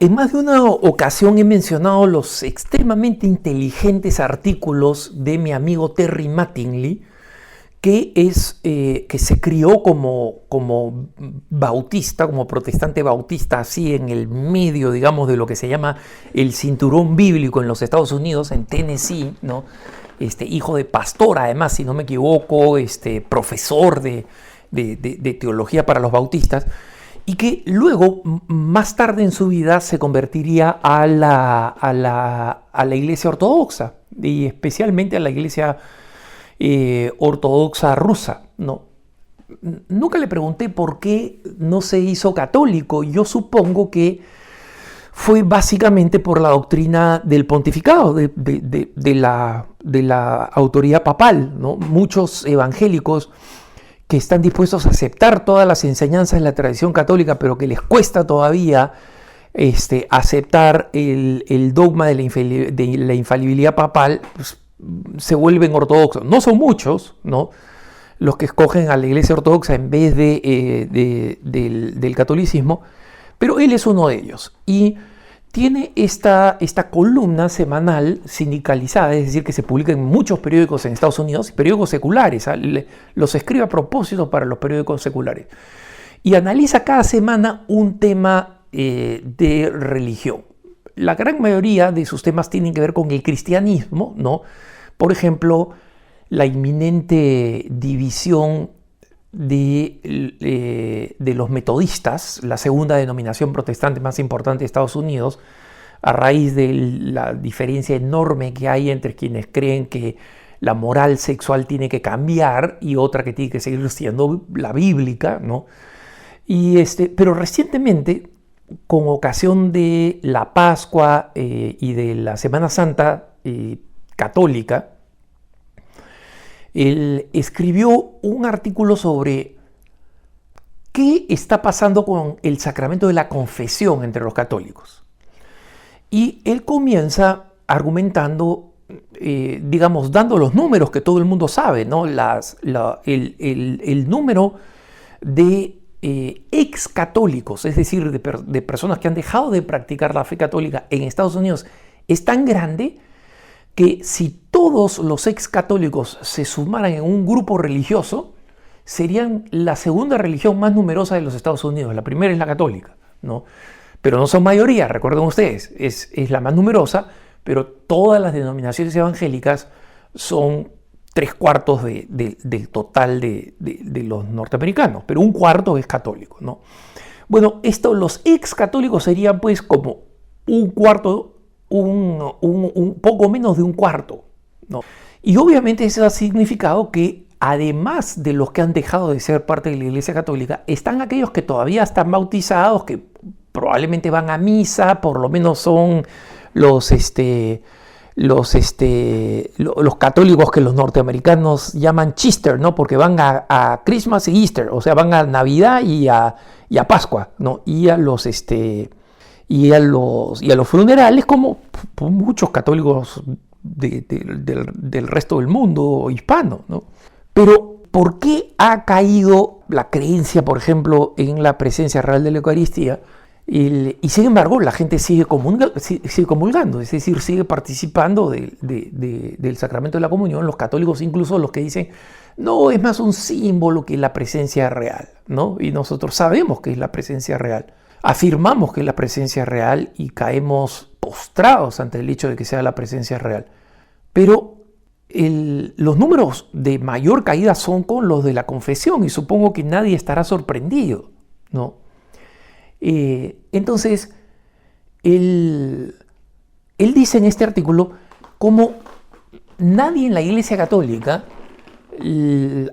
En más de una ocasión he mencionado los extremadamente inteligentes artículos de mi amigo Terry Mattingly, que se crió como bautista, como protestante bautista, así en el medio, digamos, de lo que se llama el cinturón bíblico en los Estados Unidos, en Tennessee, ¿no? Hijo de pastor, además, si no me equivoco, profesor de teología para los bautistas, y que luego, más tarde en su vida, se convertiría a la iglesia ortodoxa, y especialmente a la iglesia ortodoxa rusa, ¿no? Nunca le pregunté por qué no se hizo católico. Yo supongo que fue básicamente por la doctrina del pontificado, de la autoridad papal, ¿no? Muchos evangélicos que están dispuestos a aceptar todas las enseñanzas de la tradición católica, pero que les cuesta todavía aceptar el dogma de la infalibilidad papal, pues, se vuelven ortodoxos. No son muchos, ¿no?, los que escogen a la iglesia ortodoxa en vez del catolicismo, pero él es uno de ellos. Y tiene esta columna semanal sindicalizada, es decir, que se publica en muchos periódicos en Estados Unidos, periódicos seculares, los escribe a propósito para los periódicos seculares, y analiza cada semana un tema de religión. La gran mayoría de sus temas tienen que ver con el cristianismo, ¿no? Por ejemplo, la inminente división de los metodistas, la segunda denominación protestante más importante de Estados Unidos, a raíz de la diferencia enorme que hay entre quienes creen que la moral sexual tiene que cambiar y otra que tiene que seguir siendo la bíblica, ¿no? Pero recientemente, con ocasión de la Pascua y de la Semana Santa católica, él escribió un artículo sobre qué está pasando con el sacramento de la confesión entre los católicos. Y él comienza argumentando, digamos, dando los números que todo el mundo sabe, ¿no? El número de ex católicos, es decir, de personas que han dejado de practicar la fe católica en Estados Unidos, es tan grande que si todos los ex católicos se sumaran en un grupo religioso, serían la segunda religión más numerosa de los Estados Unidos. La primera es la católica, ¿no? Pero no son mayoría, recuerden ustedes, es la más numerosa, pero todas las denominaciones evangélicas son 3/4 del total de los norteamericanos, pero 1/4 es católico, ¿no? Bueno, los ex católicos serían pues como 1/4, un poco menos de 1/4, ¿no? Y obviamente eso ha significado que además de los que han dejado de ser parte de la Iglesia Católica, están aquellos que todavía están bautizados, que probablemente van a misa, por lo menos son los católicos que los norteamericanos llaman Chister, ¿no? Porque van a Christmas y Easter, o sea, van a Navidad y a Pascua, ¿no? Y a los funerales, como muchos católicos del resto del mundo hispano, ¿no? Pero ¿por qué ha caído la creencia, por ejemplo, en la presencia real de la Eucaristía? Y sin embargo la gente sigue comulgando, es decir, sigue participando del sacramento de la comunión. Los católicos, incluso los que dicen, no, es más un símbolo que la presencia real, ¿no? Y nosotros sabemos que es la presencia real. Afirmamos que es la presencia real y caemos postrados ante el hecho de que sea la presencia real. Pero los números de mayor caída son con los de la confesión, y supongo que nadie estará sorprendido, ¿no? Entonces, él dice en este artículo cómo nadie en la Iglesia Católica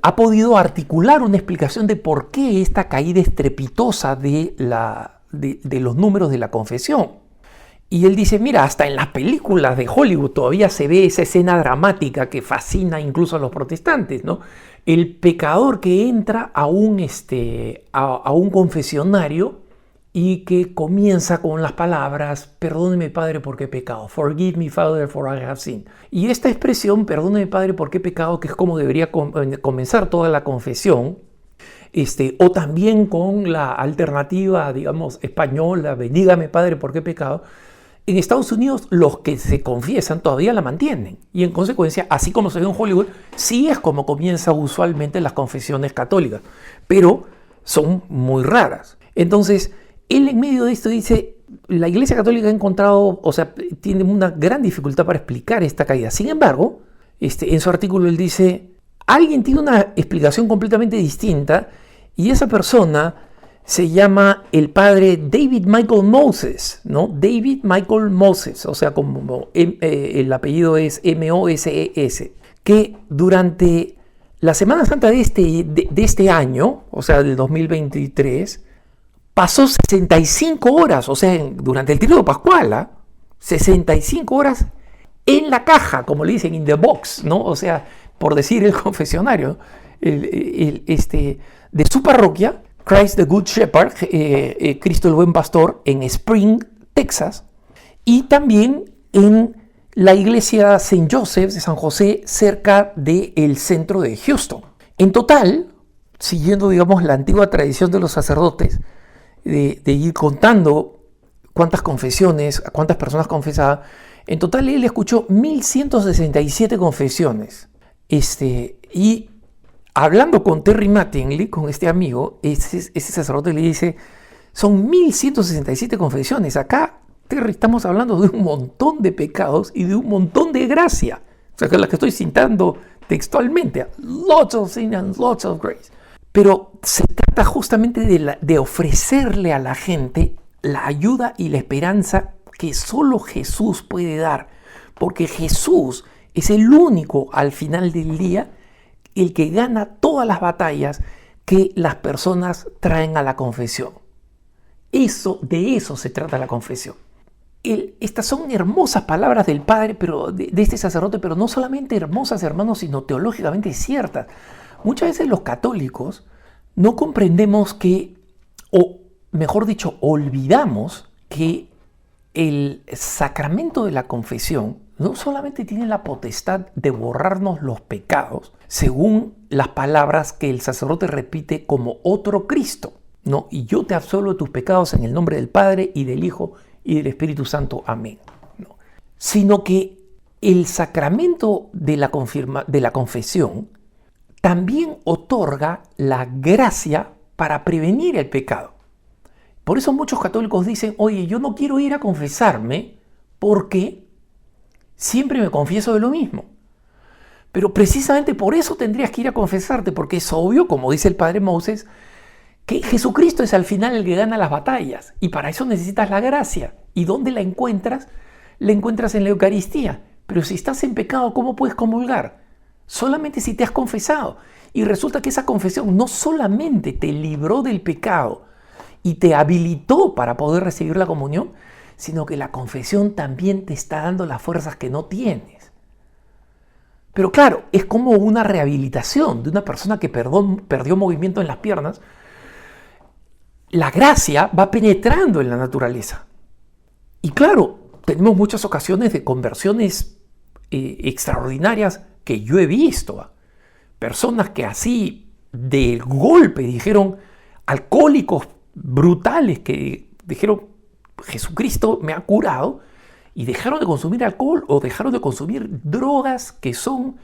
ha podido articular una explicación de por qué esta caída estrepitosa de los números de la confesión. Y él dice, mira, hasta en las películas de Hollywood todavía se ve esa escena dramática que fascina incluso a los protestantes, ¿no? El pecador que entra a un confesionario y que comienza con las palabras, perdóneme Padre porque he pecado, forgive me Father for I have sinned. Y esta expresión, perdóneme Padre porque he pecado, que es como debería comenzar toda la confesión, o también con la alternativa, digamos, española, bendígame Padre, ¿por qué he pecado? En Estados Unidos los que se confiesan todavía la mantienen y en consecuencia, así como se ve en Hollywood, sí es como comienza usualmente las confesiones católicas, pero son muy raras. Entonces, él en medio de esto dice, la Iglesia Católica ha encontrado, o sea, tiene una gran dificultad para explicar esta caída. Sin embargo, en su artículo él dice, alguien tiene una explicación completamente distinta y esa persona se llama el padre David Michael Moses, ¿no? David Michael Moses, o sea, como el apellido es Moses, que durante la Semana Santa de este año, o sea, del 2023, pasó 65 horas, o sea, durante el tríodo pascual, 65 horas en la caja, como le dicen, in the box, ¿no? O sea, por decir el confesionario, de su parroquia, Christ the Good Shepherd, Cristo el Buen Pastor, en Spring, Texas, y también en la iglesia St. Joseph de San José, cerca del centro de Houston. En total, siguiendo, digamos, la antigua tradición de los sacerdotes, de ir contando cuántas confesiones, a cuántas personas confesaba, en total él escuchó 1167 confesiones. Y hablando con Terry Mattingly, con este amigo, ese sacerdote le dice, son 1167 confesiones. Acá, Terry, estamos hablando de un montón de pecados y de un montón de gracia. O sea, que la que estoy citando textualmente, lots of sin and lots of grace. Pero se trata justamente de ofrecerle a la gente la ayuda y la esperanza que solo Jesús puede dar. Porque Jesús es el único al final del día el que gana todas las batallas que las personas traen a la confesión. De eso se trata la confesión. Estas son hermosas palabras del Padre, pero de este sacerdote, pero no solamente hermosas, hermanos, sino teológicamente ciertas. Muchas veces los católicos no comprendemos que, o mejor dicho, olvidamos que el sacramento de la confesión no solamente tiene la potestad de borrarnos los pecados, según las palabras que el sacerdote repite como otro Cristo, ¿no? Y yo te absolvo tus pecados en el nombre del Padre y del Hijo y del Espíritu Santo. Amén. ¿No? Sino que el sacramento de la confesión también otorga la gracia para prevenir el pecado. Por eso muchos católicos dicen, oye, yo no quiero ir a confesarme porque siempre me confieso de lo mismo. Pero precisamente por eso tendrías que ir a confesarte, porque es obvio, como dice el padre Moses, que Jesucristo es al final el que gana las batallas y para eso necesitas la gracia. ¿Y dónde la encuentras? La encuentras en la Eucaristía. Pero si estás en pecado, ¿cómo puedes comulgar? Solamente si te has confesado. Y resulta que esa confesión no solamente te libró del pecado y te habilitó para poder recibir la comunión, sino que la confesión también te está dando las fuerzas que no tienes. Pero claro, es como una rehabilitación de una persona que perdió movimiento en las piernas. La gracia va penetrando en la naturaleza. Y claro, tenemos muchas ocasiones de conversiones extraordinarias que yo he visto. Personas que así de golpe dijeron, alcohólicos brutales que dijeron, Jesucristo me ha curado, y dejaron de consumir alcohol o dejaron de consumir drogas que son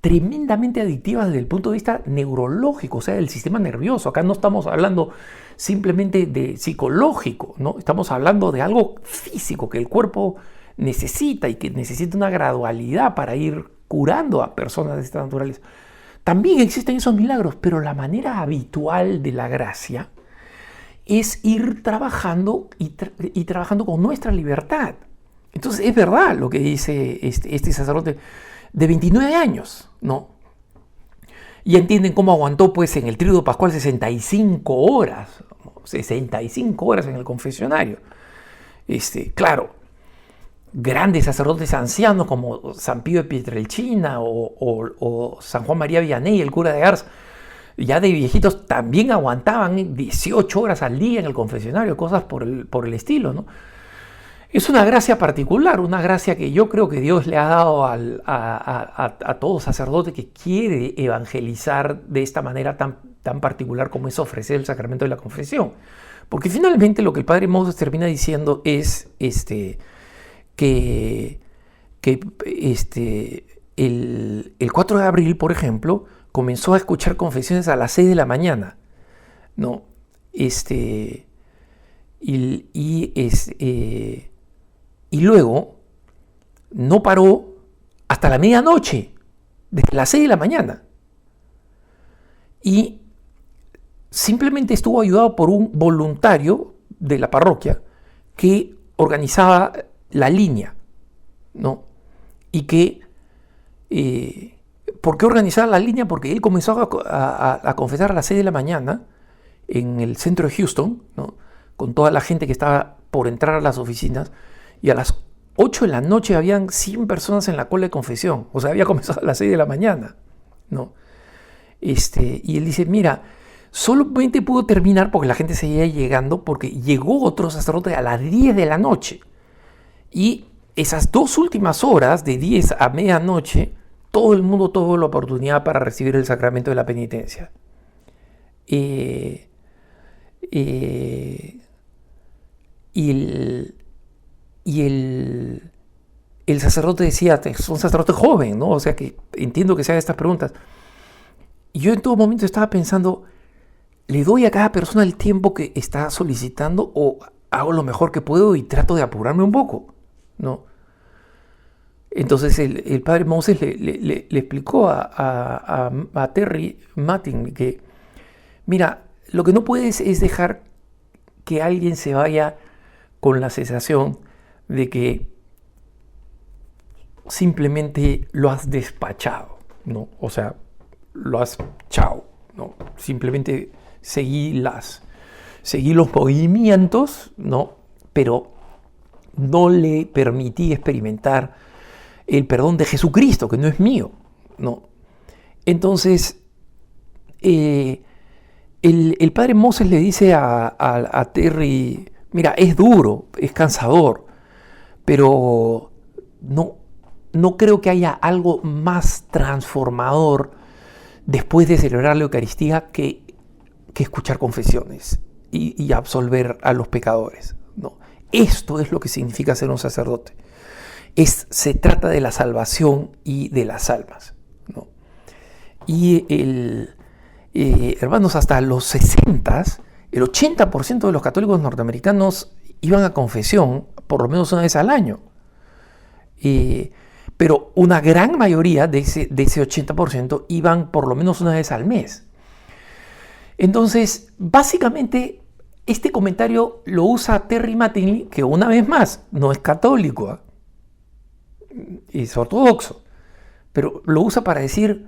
tremendamente adictivas desde el punto de vista neurológico, o sea, del sistema nervioso. Acá no estamos hablando simplemente de psicológico, ¿no? Estamos hablando de algo físico que el cuerpo necesita y que necesita una gradualidad para ir curando a personas de esta naturaleza. También existen esos milagros, pero la manera habitual de la gracia es ir trabajando y trabajando con nuestra libertad. Entonces es verdad lo que dice este sacerdote de 29 años, ¿no? Y entienden cómo aguantó pues en el tríodo pascual 65 horas en el confesionario. Claro, grandes sacerdotes ancianos como San Pío de Pietrelcina o San Juan María Vianney, el cura de Ars, ya de viejitos también aguantaban 18 horas al día en el confesionario, cosas por el estilo, ¿no? Es una gracia particular, una gracia que yo creo que Dios le ha dado a todo sacerdote que quiere evangelizar de esta manera tan tan particular como es ofrecer el sacramento de la confesión. Porque finalmente lo que el padre Moses termina diciendo es que el 4 de abril, por ejemplo, comenzó a escuchar confesiones a las 6 de la mañana, ¿no? Y luego no paró hasta la medianoche, desde las 6 de la mañana. Y simplemente estuvo ayudado por un voluntario de la parroquia que organizaba la línea, ¿no? Y que, ¿por qué organizaba la línea? Porque él comenzó a confesar a las 6 de la mañana en el centro de Houston, ¿no? Con toda la gente que estaba por entrar a las oficinas, y a las 8 de la noche habían 100 personas en la cola de confesión. O sea, había comenzado a las 6 de la mañana, ¿no? Y él dice, mira, solamente pudo terminar porque la gente seguía llegando, porque llegó otro sacerdote a las 10 de la noche. Y esas 2 últimas horas, de 10 a medianoche, todo el mundo tuvo la oportunidad para recibir el sacramento de la penitencia. Y el sacerdote decía, es un sacerdote joven, ¿no? O sea que entiendo que se haga estas preguntas. Y yo en todo momento estaba pensando, ¿le doy a cada persona el tiempo que está solicitando o hago lo mejor que puedo y trato de apurarme un poco, ¿no? Entonces el padre Moses le explicó a Terry Mattingly que, mira, lo que no puedes es dejar que alguien se vaya con la sensación de que simplemente lo has despachado, ¿no? O sea, lo has chao, ¿no? Simplemente seguí los movimientos, ¿no? Pero no le permití experimentar el perdón de Jesucristo, que no es mío, ¿no? Entonces, el padre Moses le dice a Terry, mira, es duro, es cansador, pero no creo que haya algo más transformador después de celebrar la Eucaristía que escuchar confesiones y absolver a los pecadores, ¿no? Esto es lo que significa ser un sacerdote. Se trata de la salvación y de las almas, ¿no? Y hermanos, hasta los 60, el 80% de los católicos norteamericanos iban a confesión por lo menos una vez al año. Pero una gran mayoría de ese 80% iban por lo menos una vez al mes. Entonces, básicamente, este comentario lo usa Terry Mattingly, que una vez más no es católico, es ortodoxo, pero lo usa para decir,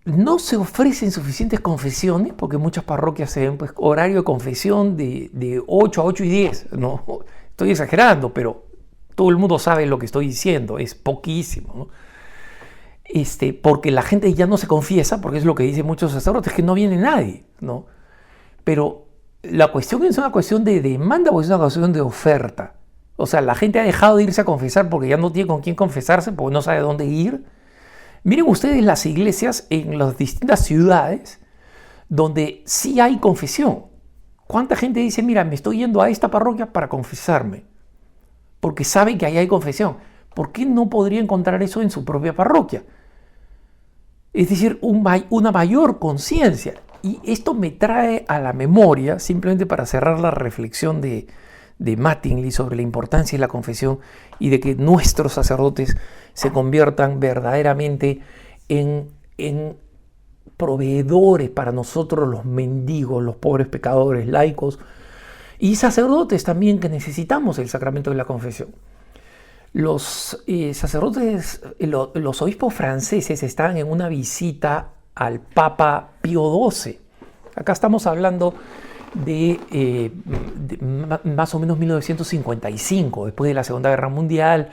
no se ofrecen suficientes confesiones, porque muchas parroquias se ven, pues, horario de confesión de 8 a 8 y 10, ¿no? Estoy exagerando, pero todo el mundo sabe lo que estoy diciendo, es poquísimo, ¿no? Porque la gente ya no se confiesa, porque es lo que dicen muchos sacerdotes, que no viene nadie, ¿no? Pero la cuestión es una cuestión de demanda o es una cuestión de oferta. O sea, la gente ha dejado de irse a confesar porque ya no tiene con quién confesarse, porque no sabe dónde ir. Miren ustedes las iglesias en las distintas ciudades donde sí hay confesión. ¿Cuánta gente dice, mira, me estoy yendo a esta parroquia para confesarme? Porque sabe que ahí hay confesión. ¿Por qué no podría encontrar eso en su propia parroquia? Es decir, una mayor conciencia. Y esto me trae a la memoria, simplemente para cerrar la reflexión de Mattingly sobre la importancia de la confesión y de que nuestros sacerdotes se conviertan verdaderamente en proveedores para nosotros, los mendigos, los pobres pecadores, laicos y sacerdotes también, que necesitamos el sacramento de la confesión. Los sacerdotes, los obispos franceses estaban en una visita al Papa Pío XII. Acá estamos hablando de más o menos 1955, después de la Segunda Guerra Mundial.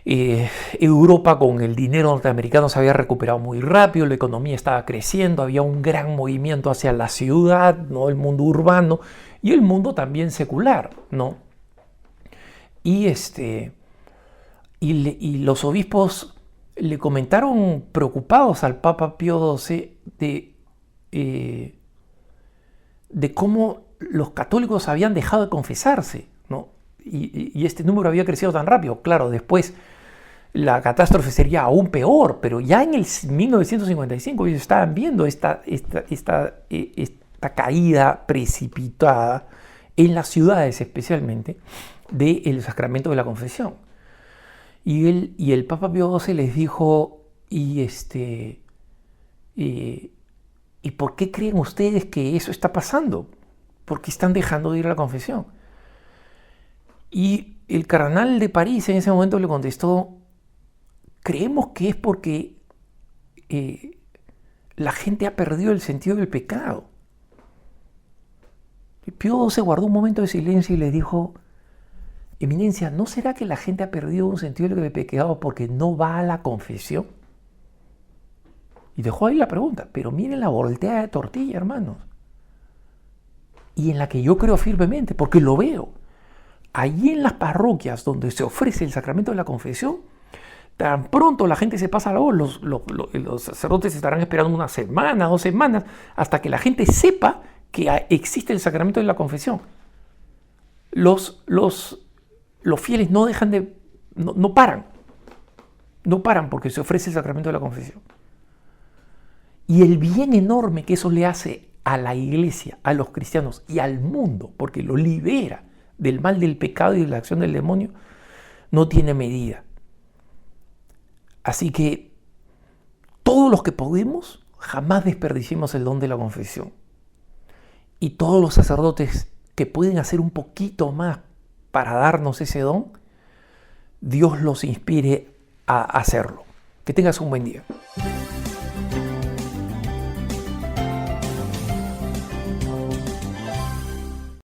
Europa, con el dinero norteamericano, se había recuperado muy rápido, la economía estaba creciendo, había un gran movimiento hacia la ciudad, ¿no? El mundo urbano y el mundo también secular, ¿no? Y los obispos le comentaron preocupados al Papa Pío XII de cómo los católicos habían dejado de confesarse, ¿no? Y este número había crecido tan rápido. Claro, después la catástrofe sería aún peor, pero ya en el 1955 ellos estaban viendo esta caída precipitada en las ciudades especialmente del sacramento de la confesión. Y el Papa Pío XII les dijo, ¿y por qué creen ustedes que eso está pasando? ¿Por qué están dejando de ir a la confesión? Y el cardenal de París en ese momento le contestó, creemos que es porque la gente ha perdido el sentido del pecado. Y Pío XII guardó un momento de silencio y le dijo, Eminencia, ¿no será que la gente ha perdido un sentido del pecado porque no va a la confesión? Y dejó ahí la pregunta, pero miren la volteada de tortilla, hermanos. Y en la que yo creo firmemente, porque lo veo. Allí en las parroquias donde se ofrece el sacramento de la confesión, tan pronto la gente se pasa la voz, los sacerdotes estarán esperando una semana, 2 semanas, hasta que la gente sepa que existe el sacramento de la confesión. Los fieles no dejan de, no paran porque se ofrece el sacramento de la confesión. Y el bien enorme que eso le hace a la iglesia, a los cristianos y al mundo, porque lo libera del mal del pecado y de la acción del demonio, no tiene medida. Así que todos los que podemos, jamás desperdiciemos el don de la confesión. Y todos los sacerdotes que pueden hacer un poquito más para darnos ese don, Dios los inspire a hacerlo. Que tengas un buen día.